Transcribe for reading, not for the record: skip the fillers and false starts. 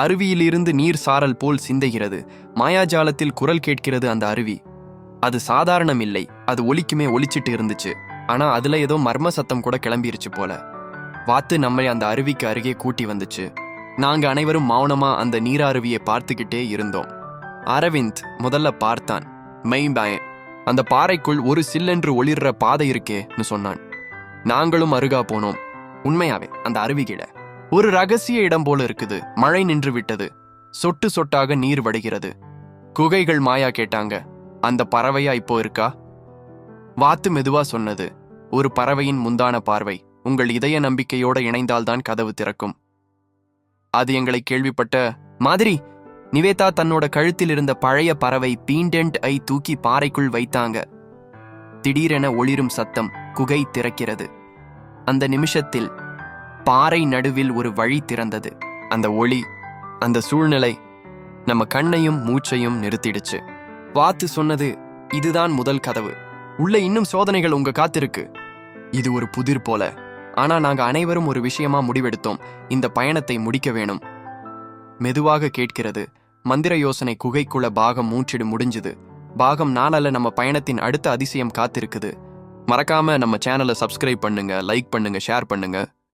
அருவியிலிருந்து நீர் சாரல் போல் சிந்தைகிறது. மாயாஜாலத்தில் குரல் கேட்கிறது அந்த அருவி. அது சாதாரணம் இல்லை, அது ஒலிக்குமே ஒலிச்சிட்டு இருந்துச்சு. ஆனா அதுல ஏதோ மர்ம சத்தம் கூட கிளம்பிருச்சு போல. வாத்து நம்மை அந்த அருவிக்கு அருகே கூட்டி வந்துச்சு. நாங்க அனைவரும் மௌனமா அந்த நீராருவியை பார்த்துக்கிட்டே இருந்தோம். அரவிந்த் முதல்ல பார்த்தான். மெய்பாயன், அந்த பாறைக்குள் ஒரு சில்லென்று ஒளிர்ற பாதை இருக்கேன்னு சொன்னான். நாங்களும் அருகா போனோம். உண்மையாவே அந்த அருவிகிட ஒரு ரகசிய இடம் போல இருக்குது. மழை நின்று விட்டது. சொட்டு சொட்டாக நீர் வடிகிறது. குகைகள். மாயா கேட்டாங்க, அந்த பறவையா இப்போ இருக்கா? வாத்து மெதுவா சொன்னது, ஒரு பறவையின் முந்தான பார்வை. உங்கள் இதய நம்பிக்கையோட இணைந்தால்தான் கதவு திறக்கும். அது எங்களை கேள்விப்பட்ட மாதிரி. நிவேதா தன்னோட கழுத்தில் இருந்த பழைய பறவை பீண்டென்ட் ஐ தூக்கி பாறைக்குள் வைத்தாங்க. திடீரென ஒளிரும் சத்தம். குகை திறக்கிறது. அந்த நிமிஷத்தில் பாறை நடுவில் ஒரு வழி திறந்தது. அந்த ஒளி, அந்த சூழ்நிலை நம்ம கண்ணையும் மூச்சையும் நிறுத்திடுச்சு. வாத்து சொன்னது, இதுதான் முதல் கதவு. உள்ள இன்னும் சோதனைகள் உங்க காத்திருக்கு. இது ஒரு புதிர் போல. ஆனா நாங்க அனைவரும் ஒரு விஷயமா முடிவெடுத்தோம். இந்த பயணத்தை முடிக்க வேணும். மெதுவாக கேட்கிறது. மந்திர யோசனை. குகைக்குள்ள பாகம் 3 முடிஞ்சுது. பாகம் 4 நம்ம பயணத்தின் அடுத்த அதிசயம் காத்திருக்குது. மறக்காம நம்ம சேனலை சப்ஸ்கிரைப் பண்ணுங்க, லைக் பண்ணுங்க, ஷேர் பண்ணுங்க.